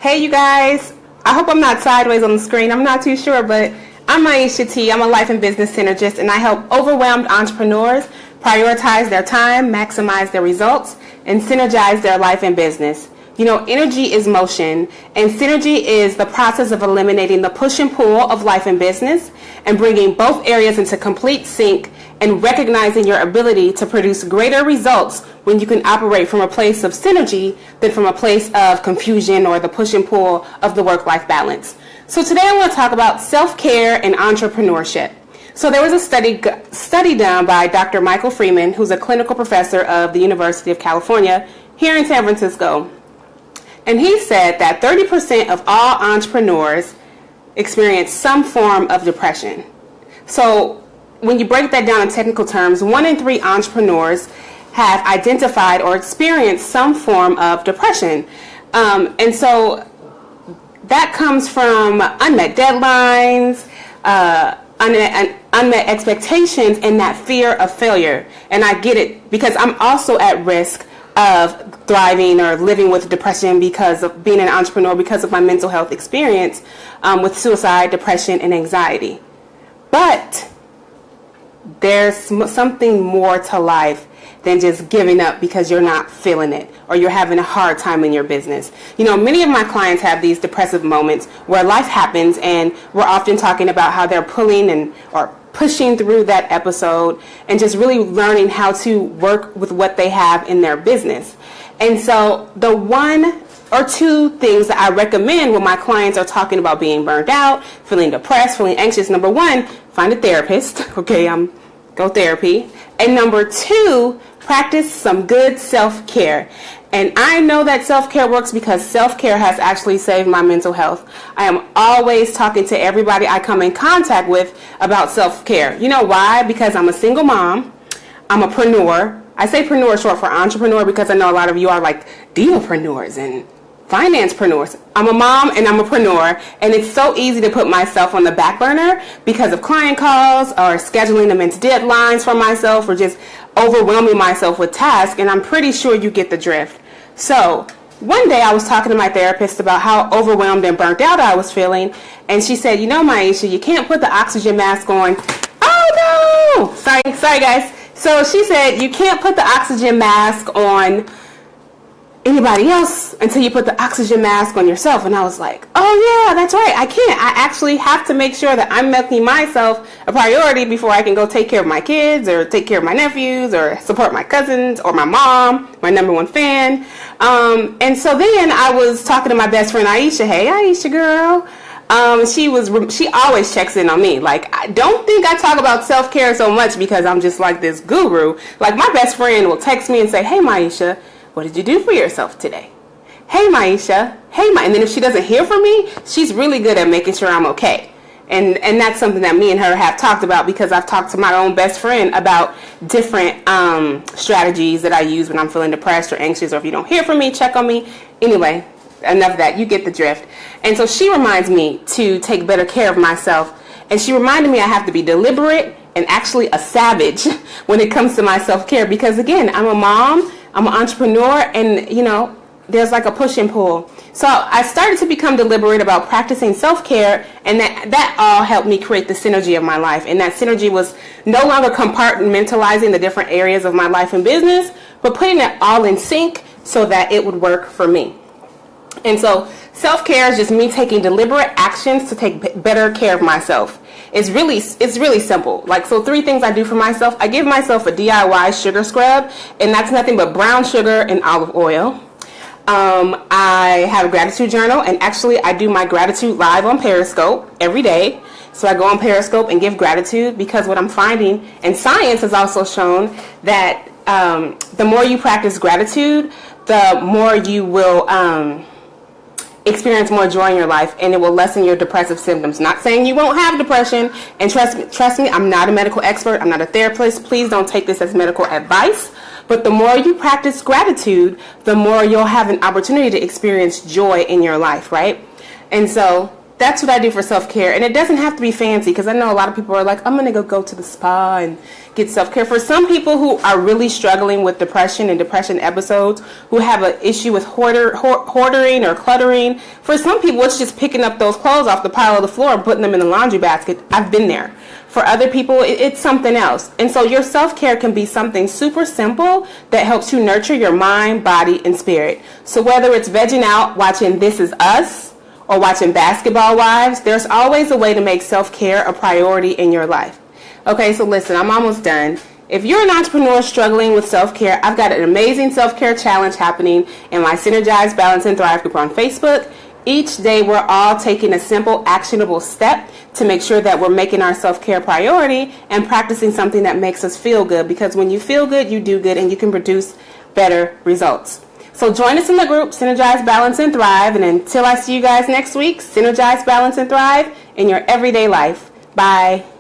Hey, you guys. I hope I'm not sideways on the screen. I'm not too sure, but I'm Aisha T. I'm a life and business synergist, and I help overwhelmed entrepreneurs prioritize their time, maximize their results, and synergize their life and business. You know, energy is motion, and synergy is the process of eliminating the push and pull of life and business and bringing both areas into complete sync and recognizing your ability to produce greater results when you can operate from a place of synergy than from a place of confusion or the push and pull of the work-life balance. So today I want to talk about self-care and entrepreneurship. So there was a study done by Dr. Michael Freeman, who's a clinical professor of the University of California here in San Francisco. And he said that 30% of all entrepreneurs experience some form of depression. So when you break that down in technical terms, 1 in 3 entrepreneurs have identified or experienced some form of depression. And so that comes from unmet deadlines, unmet expectations, and that fear of failure. And I get it because I'm also at risk of thriving or living with depression because of being an entrepreneur, because of my mental health experience with suicide, depression, and anxiety. But there's something more to life than just giving up because you're not feeling it or you're having a hard time in your business. You know, many of my clients have these depressive moments where life happens, and we're often talking about how they're pulling or pushing through that episode and just really learning how to work with what they have in their business. And so the 1 or 2 things that I recommend when my clients are talking about being burned out, feeling depressed, feeling anxious: number 1, find a therapist. Okay, go therapy. And number 2, practice some good self-care. And I know that self-care works because self-care has actually saved my mental health. I am always talking to everybody I come in contact with about self-care. You know why? Because I'm a single mom. I'm a preneur. I say preneur short for entrepreneur because I know a lot of you are like divapreneurs and financepreneurs. I'm a mom and I'm a preneur, and it's so easy to put myself on the back burner because of client calls or scheduling immense deadlines for myself or just overwhelming myself with tasks, and I'm pretty sure you get the drift. So one day I was talking to my therapist about how overwhelmed and burnt out I was feeling, and she said, you know, Maisha, you can't put the oxygen mask on. Oh no! Sorry guys. So she said, you can't put the oxygen mask on anybody else until you put the oxygen mask on yourself. And I was like, oh yeah, that's right, I can't. I actually have to make sure that I'm making myself a priority before I can go take care of my kids or take care of my nephews or support my cousins or my mom, my number 1 fan. And so then I was talking to my best friend Aisha. Hey Aisha girl. She always checks in on me. Like, I don't think I talk about self-care so much because I'm just like this guru. Like, my best friend will text me and say, hey Maisha, what did you do for yourself today? Hey Maisha, and then if she doesn't hear from me, she's really good at making sure I'm okay. And that's something that me and her have talked about because I've talked to my own best friend about different strategies that I use when I'm feeling depressed or anxious, or if you don't hear from me, check on me. Anyway, enough of that, you get the drift. And so she reminds me to take better care of myself. And she reminded me I have to be deliberate and actually a savage when it comes to my self-care because, again, I'm a mom, I'm an entrepreneur, and, you know, there's like a push and pull. So I started to become deliberate about practicing self-care, and that all helped me create the synergy of my life. And that synergy was no longer compartmentalizing the different areas of my life and business, but putting it all in sync so that it would work for me. And so self-care is just me taking deliberate actions to take better care of myself. It's really simple. Like, so 3 things I do for myself. I give myself a DIY sugar scrub, and that's nothing but brown sugar and olive oil. I have a gratitude journal, and actually I do my gratitude live on Periscope every day. So I go on Periscope and give gratitude because what I'm finding, and science has also shown that the more you practice gratitude, the more you will experience more joy in your life, and it will lessen your depressive symptoms. Not saying you won't have depression, and trust me, I'm not a medical expert, I'm not a therapist. Please don't take this as medical advice. But the more you practice gratitude, the more you'll have an opportunity to experience joy in your life, right? And so that's what I do for self-care. And it doesn't have to be fancy, because I know a lot of people are like, I'm going to go to the spa and get self-care. For some people who are really struggling with depression and depression episodes, who have an issue with hoarding or cluttering, for some people it's just picking up those clothes off the pile of the floor and putting them in the laundry basket. I've been there. For other people, it's something else. And so your self-care can be something super simple that helps you nurture your mind, body, and spirit. So whether it's vegging out, watching This Is Us, or watching Basketball Wives, there's always a way to make self-care a priority in your life. Okay, so listen, I'm almost done. If you're an entrepreneur struggling with self-care, I've got an amazing self-care challenge happening in my Synergize, Balance, and Thrive group on Facebook. Each day, we're all taking a simple, actionable step to make sure that we're making our self-care priority and practicing something that makes us feel good. Because when you feel good, you do good, and you can produce better results. So join us in the group, Synergize, Balance, and Thrive. And until I see you guys next week, Synergize, Balance, and Thrive in your everyday life. Bye.